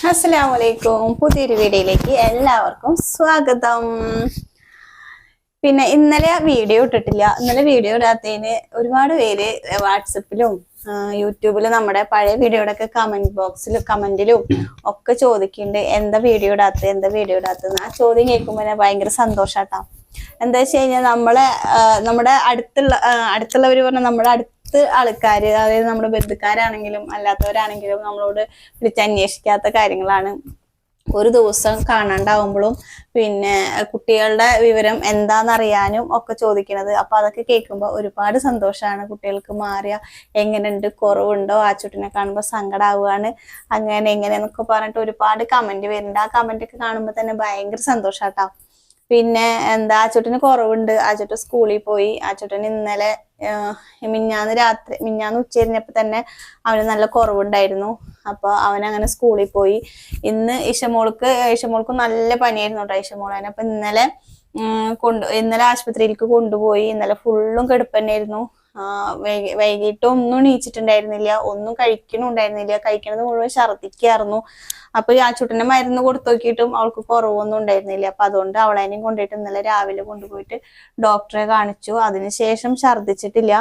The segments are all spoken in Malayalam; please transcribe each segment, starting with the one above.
അസ്സലാമലൈക്കും. പുതിയൊരു വീഡിയോയിലേക്ക് എല്ലാവർക്കും സ്വാഗതം. പിന്നെ ഇന്നലെ വീഡിയോ ഇട്ടിട്ടില്ല. ഇന്നലെ വീഡിയോ ഇടാത്തതിന് ഒരുപാട് പേര് വാട്സപ്പിലും യൂട്യൂബിലും നമ്മുടെ പഴയ വീഡിയോയുടെ ഒക്കെ കമന്റിലും ഒക്കെ ചോദിക്കുന്നുണ്ട്, എന്താ വീഡിയോ ഇടാത്തത്. ആ ചോദ്യം കേൾക്കുമ്പോൾ ഭയങ്കര സന്തോഷാട്ടാ. എന്താ വെച്ച് കഴിഞ്ഞാൽ നമ്മുടെ അടുത്തുള്ളവര് പറഞ്ഞാൽ നമ്മുടെ ആൾക്കാര്, അതായത് നമ്മുടെ ബന്ധുക്കാരാണെങ്കിലും അല്ലാത്തവരാണെങ്കിലും നമ്മളോട് വിളിച്ചന്വേഷിക്കാത്ത കാര്യങ്ങളാണ് ഒരു ദിവസം കാണാണ്ടാവുമ്പോഴും പിന്നെ കുട്ടികളുടെ വിവരം എന്താണെന്നറിയാനും ഒക്കെ ചോദിക്കുന്നത്. അപ്പൊ അതൊക്കെ കേൾക്കുമ്പോൾ ഒരുപാട് സന്തോഷമാണ്. കുട്ടികൾക്ക് മാറിയ എങ്ങനെയുണ്ട്, കുറവുണ്ടോ, ആച്ചൂട്ടിനെ കാണുമ്പോൾ സങ്കടാവുകയാണ്, അങ്ങനെ എങ്ങനെയെന്നൊക്കെ പറഞ്ഞിട്ട് ഒരുപാട് കമന്റ് വരുന്നുണ്ട്. ആ കമന്റ് ഒക്കെ കാണുമ്പോൾ തന്നെ ഭയങ്കര സന്തോഷാട്ടാ. പിന്നെ എന്താ, ആച്ചൂട്ടിന് കുറവുണ്ട്, ആച്ചൂട്ട് സ്കൂളിൽ പോയി. ആച്ചൂട്ടിന് ഇന്നലെ മിഞ്ഞാന്ന് ഉച്ചരിഞ്ഞപ്പോ തന്നെ അവന് നല്ല കുറവുണ്ടായിരുന്നു. അപ്പൊ അവനങ്ങനെ സ്കൂളിൽ പോയി. ഇന്ന് ഇഷമോൾക്ക് നല്ല പനിയായിരുന്നു കേട്ടോ. ഇഷമോളനെ അപ്പൊ ഇന്നലെ ആശുപത്രിയിലേക്ക് കൊണ്ടുപോയി. ഇന്നലെ ഫുള്ളും കിടപ്പന്നായിരുന്നു. വൈകിട്ട് ഒന്നും എണീച്ചിട്ടുണ്ടായിരുന്നില്ല, ഒന്നും കഴിക്കണുണ്ടായിരുന്നില്ല. കഴിക്കണത് മുഴുവൻ ഛർദിക്കായിരുന്നു. അപ്പൊ ആച്ചൂട്ടിന്റെ മരുന്ന് കൊടുത്തു നോക്കിയിട്ടും അവൾക്ക് കുറവൊന്നും ഉണ്ടായിരുന്നില്ല. അപ്പൊ അതുകൊണ്ട് അവളേനെയും കൊണ്ടുപോയിട്ട് ഇന്നലെ രാവിലെ കൊണ്ടുപോയിട്ട് ഡോക്ടറെ കാണിച്ചു. അതിനുശേഷം ഛർദിച്ചിട്ടില്ല.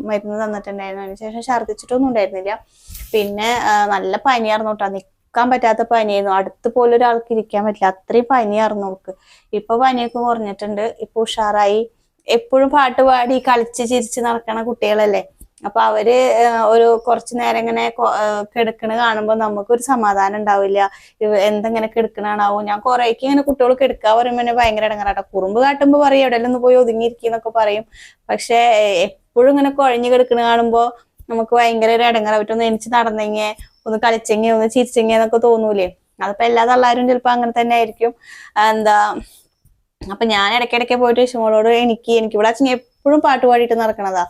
മരുന്ന് തന്നിട്ടുണ്ടായിരുന്നു. അതിനുശേഷം ഛർദിച്ചിട്ടൊന്നും ഉണ്ടായിരുന്നില്ല. പിന്നെ നല്ല പനിയായിരുന്നു കേട്ടോ. നിൽക്കാൻ പറ്റാത്ത പനിയായിരുന്നു. അടുത്ത് പോലും ഒരാൾക്ക് ഇരിക്കാൻ പറ്റില്ല, അത്രയും പനിയായിരുന്നു അവൾക്ക്. ഇപ്പൊ പനിയൊക്കെ കുറഞ്ഞിട്ടുണ്ട്, ഇപ്പൊ ഉഷാറായി. എപ്പോഴും പാട്ട് പാടി കളിച്ച് ചിരിച്ച് നടക്കണ കുട്ടികളല്ലേ. അപ്പൊ അവര് കുറച്ചു നേരം ഇങ്ങനെ കിടക്കണ കാണുമ്പോ നമുക്കൊരു സമാധാനം ഉണ്ടാവില്ല. എന്തെങ്ങനെ കിടക്കണാണാവും. ഞാൻ കുറേക്ക് ഇങ്ങനെ കുട്ടികൾ കിടക്കാൻ പറയുമ്പോ തന്നെ ഭയങ്കര ഇടങ്ങാറാട്ടോ. കുറുമ്പ് കാട്ടുമ്പോ പറയും എവിടെയെല്ലാം ഒന്ന് പോയി ഒതുങ്ങിയിരിക്കുന്നൊക്കെ പറയും. പക്ഷെ എപ്പോഴും ഇങ്ങനെ കുഴഞ്ഞു കിടക്കണ കാണുമ്പോ നമുക്ക് ഭയങ്കര ഒരു ഇടങ്ങാറായിട്ട്. ഒന്ന് എണിച്ച് നടന്നെങ്കിൽ, ഒന്ന് കളിച്ചെങ്കിൽ, ഒന്ന് ചിരിച്ചെങ്കിൽ എന്നൊക്കെ തോന്നൂലേ. അതിപ്പോ എല്ലാ തള്ളാരും ചിലപ്പോ അങ്ങനെ തന്നെ ആയിരിക്കും. അപ്പൊ ഞാൻ ഇടയ്ക്കിടയ്ക്ക് പോയിട്ട് ഇഷമോളോട് എനിക്ക് ഇവിടെ അച്ഛൻ എപ്പോഴും പാട്ട് പാടിയിട്ട് നടക്കണതാ.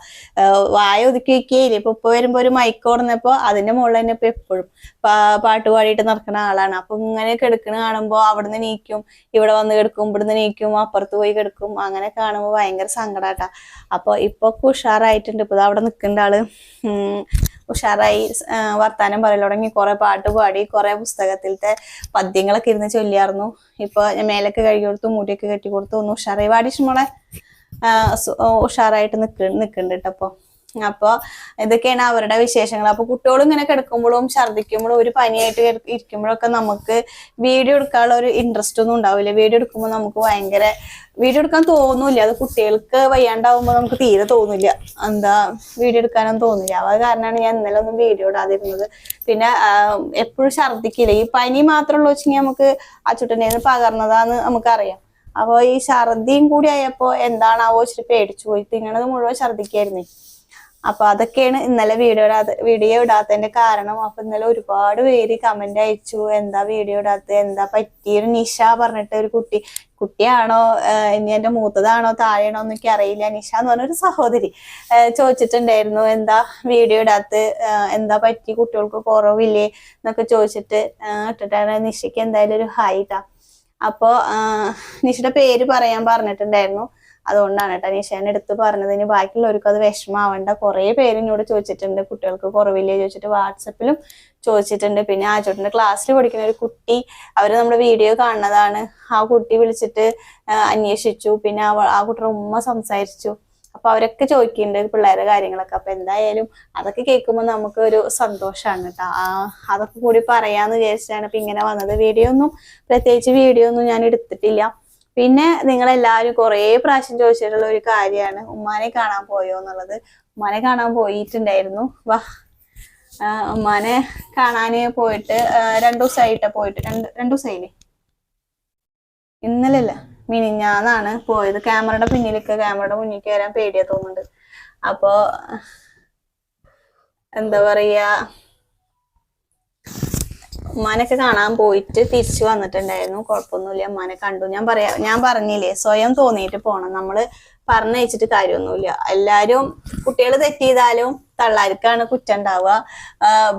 വായ ഒതുക്കി വെക്കുകയില്ലേ. ഇപ്പൊ വരുമ്പോ ഒരു മൈക്ക് ഓടുന്നപ്പോ അതിന്റെ മുകളിൽ തന്നെ ഇപ്പൊ എപ്പോഴും പാട്ട് പാടിയിട്ട് നടക്കുന്ന ആളാണ്. അപ്പൊ ഇങ്ങനെ കിടക്കണ കാണുമ്പോ അവിടുന്ന് നീക്കും, ഇവിടെ വന്ന് കിടക്കും, ഇവിടുന്ന് നീക്കും, അപ്പുറത്ത് പോയി കിടക്കും. അങ്ങനെ കാണുമ്പോ ഭയങ്കര സങ്കടാട്ടാ. അപ്പൊ ഇപ്പൊ ഉഷാറായിട്ടുണ്ട്. ഇപ്പൊ അവിടെ നിൽക്കേണ്ട ആള് ഉഷാറായി വർത്താനം പറയൽ തുടങ്ങി. കുറെ പാട്ട് പാടി, കുറെ പുസ്തകത്തിലത്തെ പദ്യങ്ങളൊക്കെ ഇരുന്ന് ചൊല്ലിയായിരുന്നു. ഇപ്പൊ ഞാൻ മേലൊക്കെ കഴുകി കൊടുത്തു, മുടിയൊക്കെ കെട്ടി കൊടുത്തു. ഒന്ന് ഉഷാറായി. പാടി ഇഷ്ടമോളെ ഉഷാറായിട്ട് നിക്കുന്നുണ്ട് കേട്ടോ. അപ്പൊ ഇതൊക്കെയാണ് അവരുടെ വിശേഷങ്ങൾ. അപ്പൊ കുട്ടികളും ഇങ്ങനെ കിടക്കുമ്പോഴും ഛർദിക്കുമ്പോഴും ഒരു പനിയായിട്ട് ഇരിക്കുമ്പോഴൊക്കെ നമുക്ക് വീഡിയോ എടുക്കാനുള്ള ഒരു ഇൻട്രസ്റ്റ് ഒന്നും ഉണ്ടാവില്ല. വീഡിയോ എടുക്കുമ്പോൾ നമുക്ക് വീഡിയോ എടുക്കാൻ തോന്നൂല്ല. അത് കുട്ടികൾക്ക് വയ്യാണ്ടാവുമ്പോൾ നമുക്ക് തീരെ തോന്നില്ല, വീഡിയോ എടുക്കാനൊന്നും തോന്നില്ല. അത് കാരണമാണ് ഞാൻ ഇന്നലെ ഒന്നും വീഡിയോ ഇടാതിരുന്നത്. പിന്നെ എപ്പോഴും ഛർദിക്കില്ല. ഈ പനി മാത്രമുള്ള വെച്ചെങ്കിൽ നമുക്ക് അച്ചുട്ടനേന്ന് പകർന്നതാന്ന് നമുക്കറിയാം. അപ്പൊ ഈ ഛർദിയും കൂടി ആയപ്പോ എന്താണാവോ ഇച്ചിരി പേടിച്ചു പോയി. തിന്നണത് മുഴുവൻ ഛർദിക്കായിരുന്നേ. അപ്പൊ അതൊക്കെയാണ് ഇന്നലെ വീഡിയോ ഇടാത്തതിന്റെ കാരണം. അപ്പൊ ഇന്നലെ ഒരുപാട് പേര് കമന്റ് അയച്ചു, എന്താ വീഡിയോ ഇടാത്ത, എന്താ പറ്റിയൊരു നിഷ പറഞ്ഞിട്ട് ഒരു കുട്ടിയാണോ, ഇനി എന്റെ മൂത്തതാണോ താഴെയാണോ എന്നൊക്കെ അറിയില്ല. നിഷ എന്ന് പറഞ്ഞൊരു സഹോദരി ചോദിച്ചിട്ടുണ്ടായിരുന്നു, എന്താ വീഡിയോ ഇടാത്ത, എന്താ പറ്റി, കുട്ടികൾക്ക് കുറവില്ലേ എന്നൊക്കെ ചോദിച്ചിട്ട് ഇട്ടിട്ടാണ്. നിഷയ്ക്ക് എന്തായാലും ഒരു ഹായിട്ടാ. അപ്പോ നിഷയുടെ പേര് പറയാൻ പറഞ്ഞിട്ടുണ്ടായിരുന്നു. അതുകൊണ്ടാണ് കേട്ടോ നിഷേനെ എടുത്ത് പറഞ്ഞതിന്. ബാക്കിയുള്ളവർക്ക് അത് വിഷമാവണ്ട. കുറെ പേര് എന്നോട് ചോദിച്ചിട്ടുണ്ട് കുട്ടികൾക്ക് കുറവില്ലേ ചോദിച്ചിട്ട്, വാട്സപ്പിലും ചോദിച്ചിട്ടുണ്ട്. പിന്നെ ആച്ചോട്ടിന്റെ ക്ലാസ്സിൽ പഠിക്കുന്ന ഒരു കുട്ടി, അവര് നമ്മുടെ വീഡിയോ കാണുന്നതാണ്. ആ കുട്ടി വിളിച്ചിട്ട് അന്വേഷിച്ചു. പിന്നെ ആ കുട്ടിയുടെ ഉമ്മ സംസാരിച്ചു. അപ്പൊ അവരൊക്കെ ചോദിക്കുന്നുണ്ട് പിള്ളേരുടെ കാര്യങ്ങളൊക്കെ. അപ്പൊ എന്തായാലും അതൊക്കെ കേൾക്കുമ്പോൾ നമുക്ക് ഒരു സന്തോഷമാണ് കേട്ടോ. അതൊക്കെ കൂടി പറയാന്ന് വിചാരിച്ചാണ് ഇപ്പൊ ഇങ്ങനെ വന്നത്. പ്രത്യേകിച്ച് വീഡിയോ ഒന്നും ഞാൻ എടുത്തിട്ടില്ല. പിന്നെ നിങ്ങളെല്ലാവരും കുറേ പ്രാവശ്യം ചോദിച്ചിട്ടുള്ള ഒരു കാര്യമാണ് ഉമ്മാനെ കാണാൻ പോയോ എന്നുള്ളത്. ഉമ്മാനെ കാണാൻ പോയിട്ടുണ്ടായിരുന്നു. ഉമ്മാനെ കാണാന് പോയിട്ട് 2 ദിവസമായിട്ടാ പോയിട്ട്. 2 ദിവസമായില്ലേ, ഇന്നലല്ല മിനിഞ്ഞാന്നാണ് പോയത്. ക്യാമറയുടെ മുന്നിലേക്ക് വരാൻ പേടിയാ തോന്നുന്നുണ്ട്. അപ്പൊ എന്താ പറയാ, ഉമ്മാനൊക്കെ കാണാൻ പോയിട്ട് തിരിച്ചു വന്നിട്ടുണ്ടായിരുന്നു. കുഴപ്പമൊന്നുമില്ല, ഉമ്മാനെ കണ്ടു. ഞാൻ പറഞ്ഞില്ലേ, സ്വയം തോന്നിയിട്ട് പോണം. നമ്മള് പറഞ്ഞയച്ചിട്ട് കാര്യമൊന്നുമില്ല. എല്ലാരും കുട്ടികൾ തെറ്റ് ചെയ്താലും തള്ളാർക്കാണ് കുറ്റം ഉണ്ടാവുക.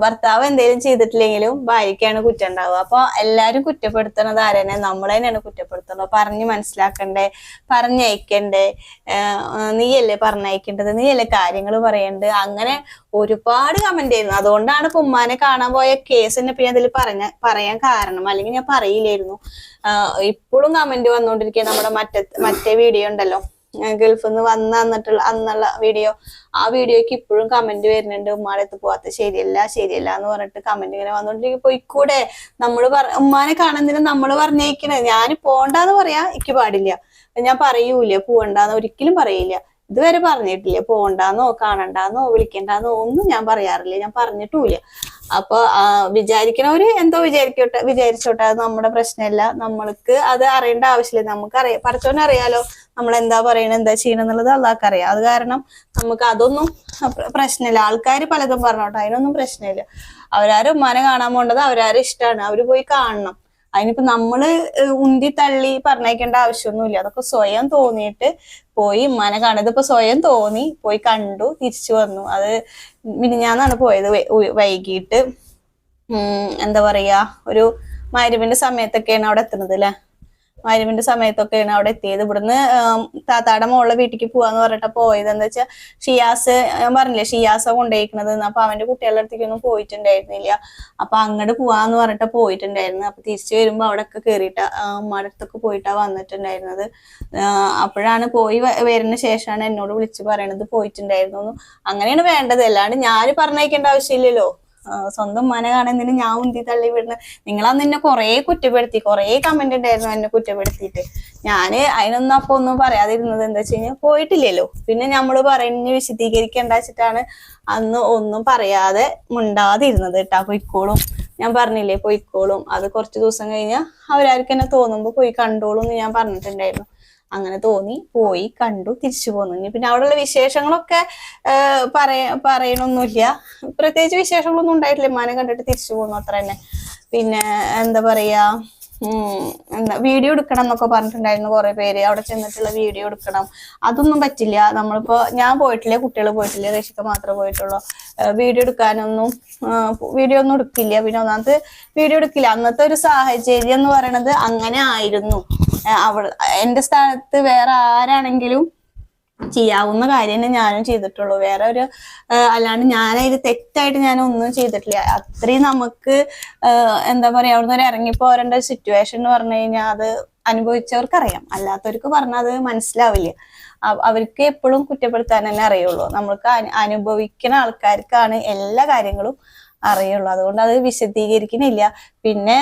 ഭർത്താവ് എന്തെങ്കിലും ചെയ്തിട്ടില്ലെങ്കിലും ഭാര്യയ്ക്കാണ് കുറ്റം ഉണ്ടാവുക. അപ്പൊ എല്ലാരും കുറ്റപ്പെടുത്തണത് ആരെന്നെ? നമ്മളെ തന്നെയാണ് കുറ്റപ്പെടുത്തുന്നത്. പറഞ്ഞ് മനസ്സിലാക്കണ്ടേ, പറഞ്ഞയക്കണ്ടേ, നീയല്ലേ പറഞ്ഞയക്കേണ്ടത്, നീയല്ലേ കാര്യങ്ങൾ പറയേണ്ടത്. അങ്ങനെ ഒരുപാട് കമന്റ് ചെയ്യുന്നു. അതുകൊണ്ടാണ് ഇപ്പൊ ഉമ്മാനെ കാണാൻ പോയ കേസ് തന്നെ ഇപ്പൊ ഞാൻ അതിൽ പറയാൻ കാരണം. അല്ലെങ്കിൽ ഞാൻ പറയില്ലായിരുന്നു. ഇപ്പോഴും കമന്റ് വന്നുകൊണ്ടിരിക്കുക. നമ്മുടെ മറ്റേ വീഡിയോ ഉണ്ടല്ലോ, ഗൾഫിൽ നിന്ന് അന്നുള്ള വീഡിയോ, ആ വീഡിയോക്ക് ഇപ്പോഴും കമന്റ് വരുന്നുണ്ട്. ഉമ്മാടെ അടുത്ത് പോവാത്ത ശരിയല്ല എന്ന് പറഞ്ഞിട്ട് കമന്റ് ഇങ്ങനെ വന്നോണ്ടിരിക്കും. പോയിക്കൂടെ, ഉമ്മാനെ കാണുന്നതിന് നമ്മള് പറഞ്ഞേക്കണേ. ഞാൻ പോണ്ടാന്ന് പറയാ എനിക്ക് പാടില്ല, ഞാൻ പറയൂല, പോവണ്ടാന്ന് ഒരിക്കലും പറയില്ല. ഇതുവരെ പറഞ്ഞിട്ടില്ല. പോണ്ടാന്നോ കാണണ്ടാന്നോ വിളിക്കണ്ടാന്നോ ഒന്നും ഞാൻ പറയാറില്ല, ഞാൻ പറഞ്ഞിട്ടുമില്ല. അപ്പൊ വിചാരിക്കണവര് എന്തോ വിചാരിച്ചോട്ടെ, അത് നമ്മുടെ പ്രശ്നമല്ല. നമ്മൾക്ക് അത് അറിയേണ്ട ആവശ്യമില്ല. നമുക്കറിയാം, പഠിച്ചോനെ അറിയാലോ നമ്മൾ എന്താ പറയണത്, എന്താ ചെയ്യണം എന്നുള്ളത് അള്ളാഹ്ക്ക് അറിയാം. അത് കാരണം നമുക്ക് അതൊന്നും പ്രശ്നമില്ല. ആൾക്കാർ പലതും പറഞ്ഞോട്ടെ, അതിനൊന്നും പ്രശ്നമില്ല. അവരാരും ഉമ്മാനെ കാണാൻ പോണ്ടത് അവരാരും ഇഷ്ടമാണ്, അവര് പോയി കാണണം. അതിനിപ്പോ നമ്മള് ഉന്തി തള്ളി പറഞ്ഞേക്കേണ്ട ആവശ്യമൊന്നുമില്ല. അതൊക്കെ സ്വയം തോന്നിയിട്ട് പോയി ഉമ്മാനെ കാണുന്നത്. ഇപ്പൊ സ്വയം തോന്നി പോയി കണ്ടു, തിരിച്ചു വന്നു. അത് മിനിഞ്ഞാന്നാണ് പോയത്, വൈകിട്ട്. എന്താ പറയാ, ഒരു മഗ്‌രിബിന്റെ സമയത്തൊക്കെയാണ് അവിടെ എത്തുന്നത് അല്ലെ. മഗ്‌രിബിന്റെ സമയത്തൊക്കെയാണ് അവിടെ എത്തിയത്. ഇവിടുന്ന് താത്താടെ മോളുടെ വീട്ടിലേക്ക് പോവാന്ന് പറഞ്ഞിട്ടാ പോയത്. എന്താ വെച്ചാൽ ഷിയാസ്, ഞാൻ പറഞ്ഞില്ലേ ഷിയാസ കൊണ്ടുപോയിക്കണത്. അപ്പൊ അവന്റെ കുട്ടികളുടെ അടുത്തേക്കൊന്നും പോയിട്ടുണ്ടായിരുന്നില്ല. അപ്പൊ അങ്ങോട്ട് പോവാന്ന് പറഞ്ഞിട്ടാ പോയിട്ടുണ്ടായിരുന്നു. അപ്പൊ തിരിച്ചു വരുമ്പോ അവിടെ ഒക്കെ കേറിയിട്ടാ ഉമ്മാടെ അടുത്തൊക്കെ പോയിട്ടാ വന്നിട്ടുണ്ടായിരുന്നത്. അപ്പോഴാണ് പോയി വരുന്ന ശേഷമാണ് എന്നോട് വിളിച്ച് പറയണത് പോയിട്ടുണ്ടായിരുന്നു. അങ്ങനെയാണ് വേണ്ടത്. അല്ലാണ്ട് ഞാൻ പറഞ്ഞയക്കേണ്ട ആവശ്യമില്ലല്ലോ. സ്വന്തം ഉമ്മാനെ കാണുന്നതിന് ഞാൻ ഉന്തി തള്ളി വിടുന്ന. നിങ്ങളന്ന് എന്നെ കുറെ കുറ്റപ്പെടുത്തി, കുറെ കമന്റ് ഉണ്ടായിരുന്നു എന്നെ കുറ്റപ്പെടുത്തിയിട്ട്. ഞാന് അതിനൊന്നും അപ്പൊ ഒന്നും പറയാതിരുന്നത് എന്താ വെച്ച് കഴിഞ്ഞാൽ പോയിട്ടില്ലല്ലോ. പിന്നെ നമ്മള് പറഞ്ഞ് വിശദീകരിക്കേണ്ട വെച്ചിട്ടാണ് അന്ന് ഒന്നും പറയാതെ മിണ്ടാതിരുന്നത് കേട്ടാ. പൊയ്ക്കോളും, ഞാൻ പറഞ്ഞില്ലേ പൊയ്ക്കോളും, അത് കുറച്ച് ദിവസം കഴിഞ്ഞാൽ അവരാർക്ക് എന്നെ തോന്നുമ്പോ പോയി കണ്ടോളും എന്ന് ഞാൻ പറഞ്ഞിട്ടുണ്ടായിരുന്നു. അങ്ങനെ തോന്നി, പോയി കണ്ടു, തിരിച്ചു പോന്നു. ഇനി പിന്നെ അവിടെയുള്ള വിശേഷങ്ങളൊക്കെ പറയണൊന്നുമില്ല. പ്രത്യേകിച്ച് വിശേഷങ്ങളൊന്നും ഉണ്ടായിട്ടില്ല. ഉമ്മാനെ കണ്ടിട്ട് തിരിച്ചു പോന്നു, അത്ര തന്നെ. പിന്നെ എന്താ പറയാ, വീഡിയോ എടുക്കണം എന്നൊക്കെ പറഞ്ഞിട്ടുണ്ടായിരുന്നു കുറെ പേര്. അവിടെ ചെന്നിട്ടുള്ള വീഡിയോ എടുക്കണം, അതൊന്നും പറ്റില്ല. നമ്മളിപ്പോ ഞാൻ പോയിട്ടില്ല, കുട്ടികൾ പോയിട്ടില്ല, രക്ഷിക്ക മാത്രമേ പോയിട്ടുള്ളൂ. വീഡിയോ എടുക്കാനൊന്നും വീഡിയോ ഒന്നും എടുക്കില്ല. പിന്നെ ഒന്നാമത് വീഡിയോ എടുക്കില്ല. അന്നത്തെ ഒരു സാഹചര്യം എന്ന് പറയണത് അങ്ങനെ ആയിരുന്നു. എന്റെ സ്ഥാനത്ത് വേറെ ആരാണെങ്കിലും ചെയ്യാവുന്ന കാര്യം തന്നെ ഞാനും ചെയ്തിട്ടുള്ളൂ. വേറെ ഒരു അല്ലാണ്ട് ഞാനതിൽ തെറ്റായിട്ട് ഞാൻ ഒന്നും ചെയ്തിട്ടില്ല. അത്രയും നമുക്ക് എന്താ പറയാ, അവിടുന്ന് ഒരു ഇറങ്ങിപ്പോരേണ്ട സിറ്റുവേഷൻ എന്ന് പറഞ്ഞു കഴിഞ്ഞാൽ അത് അനുഭവിച്ചവർക്കറിയാം. അല്ലാത്തവർക്ക് പറഞ്ഞാൽ അത് മനസ്സിലാവില്ല. അവർക്ക് എപ്പോഴും കുറ്റപ്പെടുത്താൻ തന്നെ അറിയുള്ളൂ. നമ്മൾക്ക് അനുഭവിക്കുന്ന ആൾക്കാർക്കാണ് എല്ലാ കാര്യങ്ങളും അറിയുള്ളൂ. അതുകൊണ്ട് അത് വിശദീകരിക്കുന്നില്ല. പിന്നെ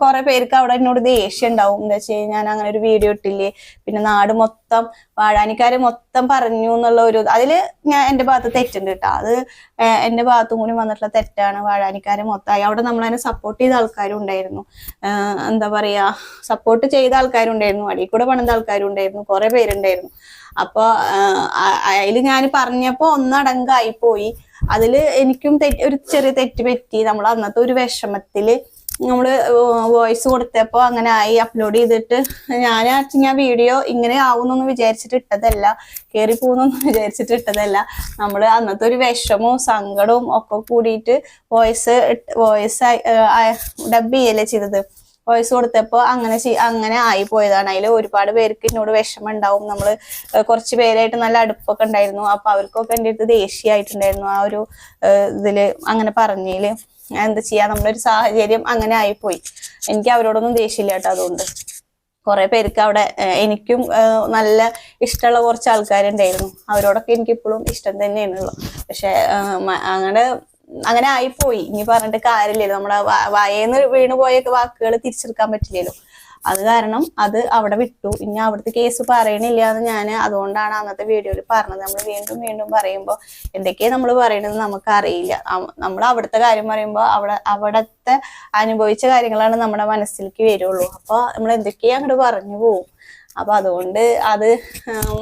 കുറെ പേർക്ക് അവിടെ എന്നോട് ദേഷ്യം ഉണ്ടാവും. എന്താ വെച്ച് കഴിഞ്ഞാൽ ഞാൻ അങ്ങനെ ഒരു വീഡിയോ ഇട്ടില്ലേ, പിന്നെ നാട് മൊത്തം വാഴാനിക്കാര് മൊത്തം പറഞ്ഞു എന്നുള്ള ഒരു, അതില് ഞാൻ എന്റെ ഭാഗത്ത് തെറ്റുണ്ട് കേട്ടോ. അത് എന്റെ ഭാഗത്തും കൂടി വന്നിട്ടുള്ള തെറ്റാണ്. വാഴാനിക്കാര് മൊത്തമായി അവിടെ നമ്മളതിനെ സപ്പോർട്ട് ചെയ്ത ആൾക്കാരും ഉണ്ടായിരുന്നു. എന്താ പറയാ, സപ്പോർട്ട് ചെയ്ത ആൾക്കാരും ഉണ്ടായിരുന്നു, അടിയിൽ കൂടെ പണിത ആൾക്കാരും ഉണ്ടായിരുന്നു, കുറെ പേരുണ്ടായിരുന്നു. അപ്പൊ അതില് ഞാൻ പറഞ്ഞപ്പോ ഒന്നടങ്കായി പോയി. അതില് എനിക്കും ഒരു ചെറിയ തെറ്റ് പറ്റി. നമ്മൾ അന്നത്തെ ഒരു വിഷമത്തില് നമ്മള് വോയിസ് കൊടുത്തപ്പോ അങ്ങനെ ആയി. അപ്ലോഡ് ചെയ്തിട്ട് ഞാൻ വീഡിയോ ഇങ്ങനെ ആവുന്നൊന്നും വിചാരിച്ചിട്ട് ഇട്ടതല്ല, കേറി പോകുന്നൊന്നും വിചാരിച്ചിട്ട് ഇട്ടതല്ല. നമ്മള് അന്നത്തെ ഒരു വിഷമവും സങ്കടവും ഒക്കെ കൂടിയിട്ട് വോയിസ് ഡബ് ചെയ്യല്ലേ ചെയ്തത്. വോയിസ് കൊടുത്തപ്പോ അങ്ങനെ ആയി പോയതാണ്. അതിൽ ഒരുപാട് പേർക്ക് എന്നോട് വിഷമം ഉണ്ടാവും. നമ്മള് കുറച്ച് പേരായിട്ട് നല്ല അടുപ്പൊക്കെ ഉണ്ടായിരുന്നു. അപ്പൊ അവർക്കൊക്കെ എൻ്റെ അടുത്ത് ദേഷ്യമായിട്ടുണ്ടായിരുന്നു ആ ഒരു ഇതില് അങ്ങനെ പറഞ്ഞതില്. എന്താ ചെയ്യാ, നമ്മളൊരു സാഹചര്യം അങ്ങനെ ആയിപ്പോയി. എനിക്ക് അവരോടൊന്നും ദേഷ്യമില്ല കേട്ടോ. അതുകൊണ്ട് കുറെ പേർക്ക് അവിടെ എനിക്കും നല്ല ഇഷ്ടമുള്ള കുറച്ച് ആൾക്കാരുണ്ടായിരുന്നു. അവരോടൊക്കെ എനിക്കിപ്പോഴും ഇഷ്ടം തന്നെയാണുള്ളൂ. പക്ഷെ അങ്ങനെ ആയിപ്പോയി. ഇനി പറഞ്ഞിട്ട് കാര്യമില്ലല്ലോ. നമ്മളെ വായേന്ന് വീണ് പോയ വാക്കുകൾ തിരിച്ചെടുക്കാൻ പറ്റില്ലല്ലോ. അത് കാരണം അത് അവിടെ വിട്ടു. ഇനി അവിടുത്തെ കേസ് പറയണില്ല എന്ന് ഞാൻ അതുകൊണ്ടാണ് അന്നത്തെ വീഡിയോയിൽ പറഞ്ഞത്. നമ്മൾ വീണ്ടും വീണ്ടും പറയുമ്പോൾ എന്തൊക്കെയാ നമ്മൾ പറയണത് നമുക്ക് അറിയില്ല. നമ്മൾ അവിടുത്തെ കാര്യം പറയുമ്പോൾ അവിടത്തെ അനുഭവിച്ച കാര്യങ്ങളാണ് നമ്മുടെ മനസ്സിലേക്ക് വരുള്ളൂ. അപ്പൊ നമ്മൾ എന്തൊക്കെയാ അങ്ങോട്ട് പറഞ്ഞു പോവും. അപ്പൊ അതുകൊണ്ട് അത്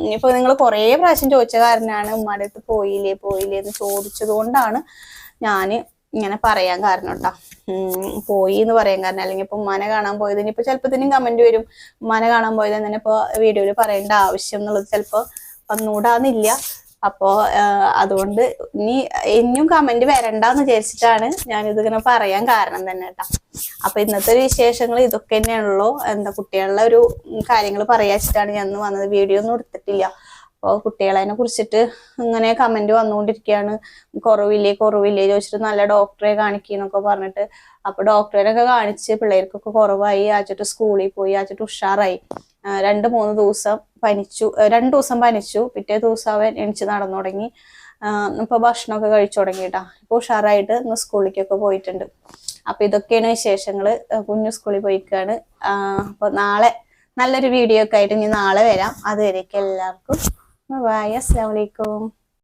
ഇനിയിപ്പോ നിങ്ങൾ കുറെ പ്രാവശ്യം ചോദിച്ച കാരണമാണ്, ഉമ്മാടെ അടുത്ത് പോയില്ലേ എന്ന് ചോദിച്ചത് കൊണ്ടാണ് ഞാന് ഇങ്ങനെ പറയാൻ കാരണം കേട്ടോ. പോയി എന്ന് പറയാൻ കാരണം. അല്ലെങ്കിൽ ഇപ്പൊ ഉമ്മാനെ കാണാൻ പോയത് ഇനിയിപ്പോ ചിലപ്പോ ഇതിനും കമന്റ് വരും, ഉമ്മാനെ കാണാൻ പോയത് തന്നെ ഇപ്പൊ വീഡിയോയിൽ പറയേണ്ട ആവശ്യം എന്നുള്ളത് ചിലപ്പോ വന്നൂടാന്നില്ല. അപ്പോ അതുകൊണ്ട് ഇനിയും കമന്റ് വരണ്ടെന്ന് വിചാരിച്ചിട്ടാണ് ഞാനിതിങ്ങനെ പറയാൻ കാരണം തന്നെ കേട്ടോ. അപ്പൊ ഇന്നത്തെ ഒരു വിശേഷങ്ങൾ ഇതൊക്കെ തന്നെയാണല്ലോ. എന്താ കുട്ടികളുടെ ഒരു കാര്യങ്ങൾ പറയാച്ചിട്ടാണ് ഞാൻ വന്നത്. വീഡിയോ ഒന്നും എടുത്തിട്ടില്ല. അപ്പോൾ കുട്ടികളെ കുറിച്ചിട്ട് ഇങ്ങനെ കമന്റ് വന്നുകൊണ്ടിരിക്കുകയാണ്. കുറവില്ലേ ചോദിച്ചിട്ട് നല്ല ഡോക്ടറെ കാണിക്കുന്നൊക്കെ പറഞ്ഞിട്ട്. അപ്പൊ ഡോക്ടറിനൊക്കെ കാണിച്ച് പിള്ളേർക്കൊക്കെ കുറവായി. ആച്ചിട്ട് സ്കൂളിൽ പോയി. ആച്ചിട്ട് ഉഷാറായി. 2-3 ദിവസം പനിച്ചു. 2 ദിവസം പനിച്ചു. പിറ്റേ ദിവസം അവൻ എണിച്ച് നടന്നു തുടങ്ങി. ഇപ്പൊ ഭക്ഷണമൊക്കെ കഴിച്ചു തുടങ്ങിയിട്ടാ. ഇപ്പൊ ഉഷാറായിട്ട് ഇന്ന് സ്കൂളിലേക്കൊക്കെ പോയിട്ടുണ്ട്. അപ്പൊ ഇതൊക്കെയാണ് വിശേഷങ്ങള്. കുഞ്ഞു സ്കൂളിൽ പോയിക്കാണ്. അപ്പൊ നാളെ നല്ലൊരു വീഡിയോ ഒക്കെ ആയിട്ട് ഇനി നാളെ വരാം. അതുവരേക്കും എല്ലാവർക്കും ബൈ. അസ്സലാമു അലൈക്കും.